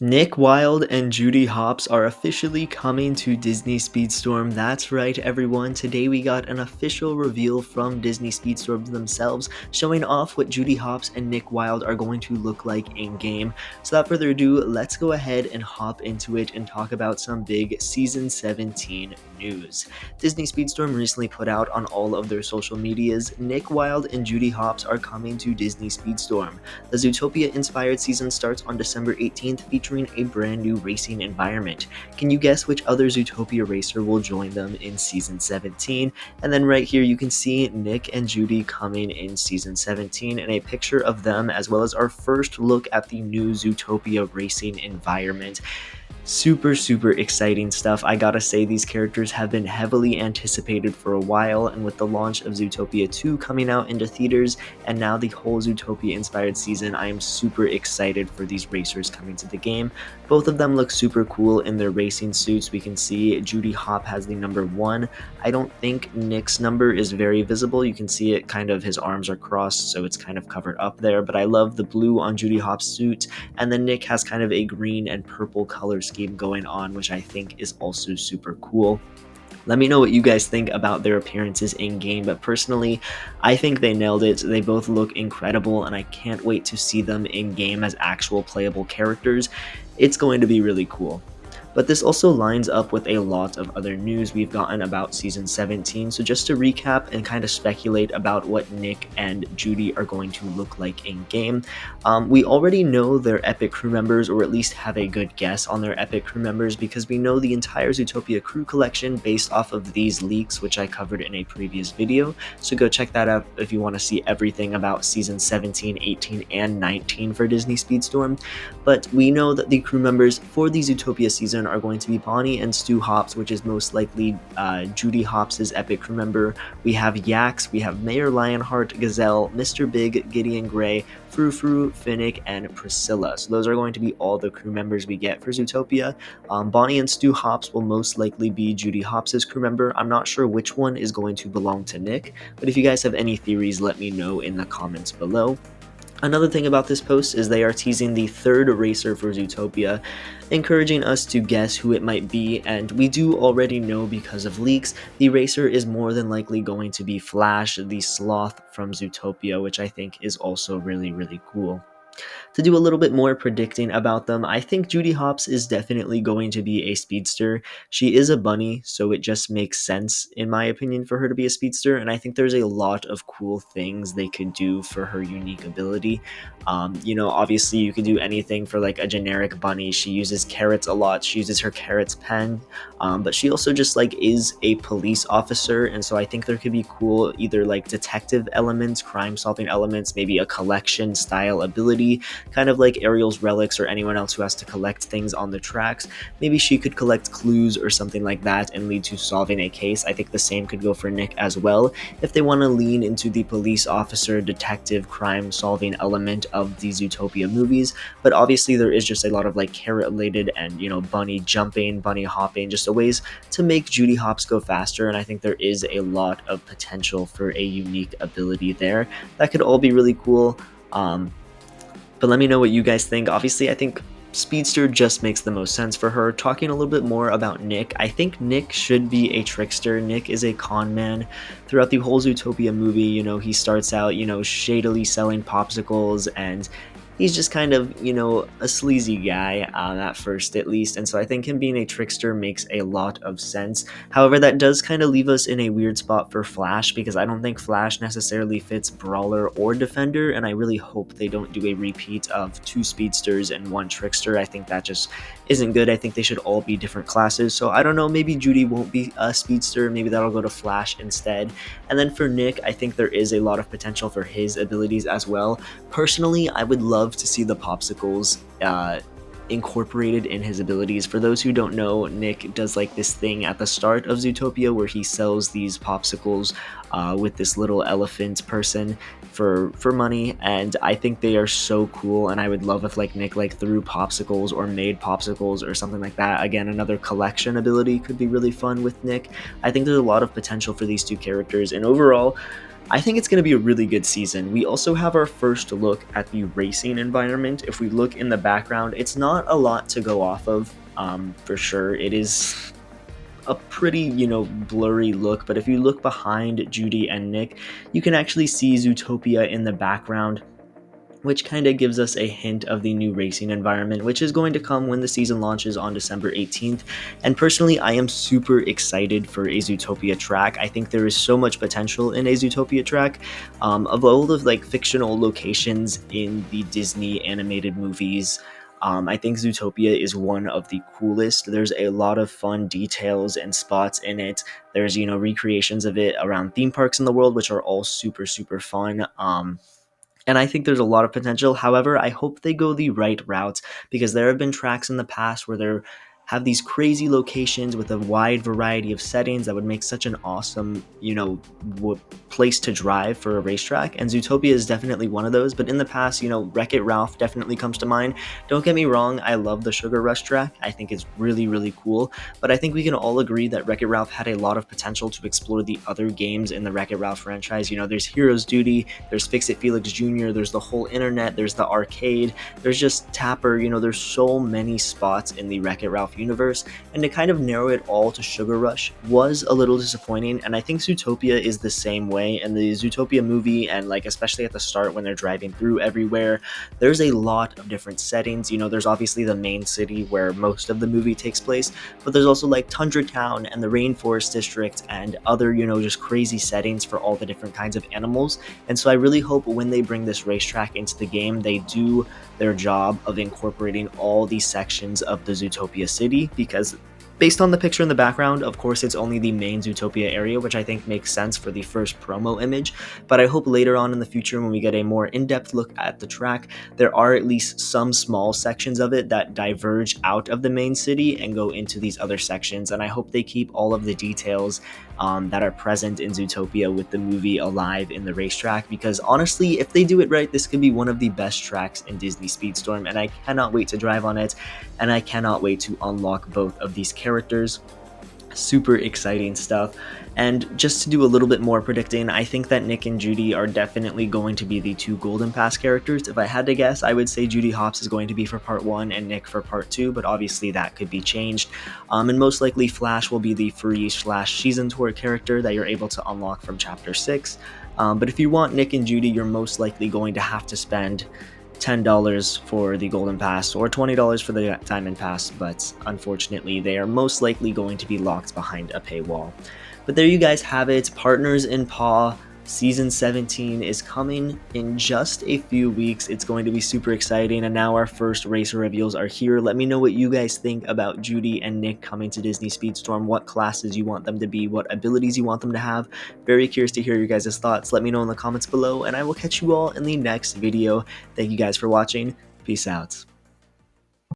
Nick Wilde and Judy Hopps are officially coming to Disney Speedstorm. That's right, everyone. Today we got an official reveal from Disney Speedstorm themselves, showing off what Judy Hopps and Nick Wilde are going to look like in game. So, without further ado, let's go ahead and hop into it and talk about some big Season 17 news. Disney Speedstorm recently put out on all of their social medias Nick Wilde and Judy Hopps are coming to Disney Speedstorm. The Zootopia inspired season starts on December 18th, featuring a brand new racing environment. Can you guess which other Zootopia racer will join them in Season 17? And then right here you can see Nick and Judy coming in Season 17 and a picture of them, as well as our first look at the new Zootopia racing environment. Super exciting stuff. I gotta say, these characters have been heavily anticipated for a while, and with the launch of Zootopia 2 coming out into theaters and now the whole Zootopia inspired season, I am super excited for these racers coming to the game. Both of them look super cool in their racing suits. We can see Judy Hop has the number 1. I don't think Nick's number is very visible. You can see it kind of, his arms are crossed, so it's kind of covered up there, but I love the blue on Judy Hop's suit, and then Nick has kind of a green and purple color scheme going on, which I think is also super cool. Let me know what you guys think about their appearances in game, but personally, I think they nailed it. They both look incredible, and I can't wait to see them in game as actual playable characters. It's going to be really cool. But this also lines up with a lot of other news we've gotten about Season 17, so just to recap and kind of speculate about what Nick and Judy are going to look like in game. We already know their epic crew members, or at least have a good guess on their epic crew members, because we know the entire Zootopia crew collection based off of these leaks, which I covered in a previous video, so go check that out if you want to see everything about Season 17, 18, and 19 for Disney Speedstorm. But we know that the crew members for the Zootopia season are going to be Bonnie and Stu Hopps, which is most likely Judy Hopps' epic crew member. We have Yax, we have Mayor Lionheart, Gazelle, Mr. Big, Gideon Gray, Frou Frou, Finnick, and Priscilla. So those are going to be all the crew members we get for Zootopia. Bonnie and Stu Hopps will most likely be Judy Hopps' crew member. I'm not sure which one is going to belong to Nick, but if you guys have any theories, let me know in the comments below. Another thing about this post is they are teasing the third racer for Zootopia, encouraging us to guess who it might be, and we do already know because of leaks, the racer is more than likely going to be Flash, the sloth from Zootopia, which I think is also really cool. To do a little bit more predicting about them, I think Judy Hopps is definitely going to be a speedster. She is a bunny, so it just makes sense, in my opinion, for her to be a speedster, and I think there's a lot of cool things they could do for her unique ability. Obviously you could do anything for like a generic bunny. She uses carrots a lot, she uses her carrots pen, but she also just like is a police officer, and so I think there could be cool either like detective elements, crime solving elements, maybe a collection style ability, kind of like Ariel's relics or anyone else who has to collect things on the tracks. Maybe she could collect clues or something like that and lead to solving a case. I think the same could go for Nick as well, if they want to lean into the police officer, detective, crime solving element of the Zootopia movies. But obviously there is just a lot of like carrot related and bunny jumping, bunny hopping, just ways to make Judy Hopps go faster, and I think there is a lot of potential for a unique ability there that could all be really cool. But let me know what you guys think. Obviously, I think Speedster just makes the most sense for her. Talking a little bit more about Nick, I think Nick should be a trickster. Nick is a con man. Throughout the whole Zootopia movie, he starts out, shadily selling popsicles, and he's just kind of, a sleazy guy, at first at least, and so I think him being a trickster makes a lot of sense. However, that does kind of leave us in a weird spot for Flash, because I don't think Flash necessarily fits Brawler or Defender, and I really hope they don't do a repeat of 2 speedsters and 1 trickster. I think that just isn't good. I think they should all be different classes, so I don't know, maybe Judy won't be a speedster, maybe that'll go to Flash instead. And then for Nick, I think there is a lot of potential for his abilities as well. Personally, I would love to see the popsicles incorporated in his abilities. For those who don't know, Nick does like this thing at the start of Zootopia where he sells these popsicles with this little elephant person for money, and I think they are so cool, and I would love if like Nick like threw popsicles or made popsicles or something like that. Again, another collection ability could be really fun with Nick. I think there's a lot of potential for these 2 characters, and overall I think it's going to be a really good season. We also have our first look at the racing environment. If we look in the background, it's not a lot to go off of, for sure. It is a pretty, blurry look, but if you look behind Judy and Nick, you can actually see Zootopia in the background, which kind of gives us a hint of the new racing environment, which is going to come when the season launches on December 18th. And personally, I am super excited for a Zootopia track. I think there is so much potential in a Zootopia track. Of all the like fictional locations in the Disney animated movies, I think Zootopia is one of the coolest. There's a lot of fun details and spots in it. There's, recreations of it around theme parks in the world, which are all super, super fun. And I think there's a lot of potential. However, I hope they go the right route, because there have been tracks in the past where they have these crazy locations with a wide variety of settings that would make such an awesome, place to drive for a racetrack. And Zootopia is definitely one of those. But in the past, Wreck-It Ralph definitely comes to mind. Don't get me wrong, I love the Sugar Rush track. I think it's really, really cool. But I think we can all agree that Wreck-It Ralph had a lot of potential to explore the other games in the Wreck-It Ralph franchise. There's Hero's Duty, there's Fix-It Felix Jr., there's the whole internet, there's the arcade, there's just Tapper. There's so many spots in the Wreck-It Ralph universe, and to kind of narrow it all to Sugar Rush was a little disappointing. And I think Zootopia is the same way. And the Zootopia movie, and like especially at the start when they're driving through everywhere, there's a lot of different settings. There's obviously the main city where most of the movie takes place, but there's also like Tundra Town and the Rainforest District and other, just crazy settings for all the different kinds of animals. And so I really hope when they bring this racetrack into the game, they do their job of incorporating all these sections of the Zootopia city, because based on the picture in the background, of course, it's only the main Zootopia area, which I think makes sense for the first promo image. But I hope later on in the future, when we get a more in-depth look at the track, there are at least some small sections of it that diverge out of the main city and go into these other sections. And I hope they keep all of the details that are present in Zootopia with the movie alive in the racetrack, because honestly, if they do it right, this could be one of the best tracks in Disney Speedstorm, and I cannot wait to drive on it, and I cannot wait to unlock both of these characters. Super exciting stuff. And just to do a little bit more predicting, I think that Nick and Judy are definitely going to be the two Golden Pass characters. If I had to guess, I would say Judy Hopps is going to be for part 1 and Nick for part 2, but obviously that could be changed. And most likely Flash will be the free/season tour character that you're able to unlock from chapter 6. But if you want Nick and Judy, you're most likely going to have to spend $10 for the Golden Pass or $20 for the Diamond Pass, but unfortunately they are most likely going to be locked behind a paywall. But there you guys have it. Partners in Paw Season 17 is coming in just a few weeks. It's going to be super exciting, and now our first racer reveals are here. Let me know what you guys think about Judy and Nick coming to Disney Speedstorm, what classes you want them to be, what abilities you want them to have. Very curious to hear your guys' thoughts. Let me know in the comments below, and I will catch you all in the next video. Thank you guys for watching. Peace out.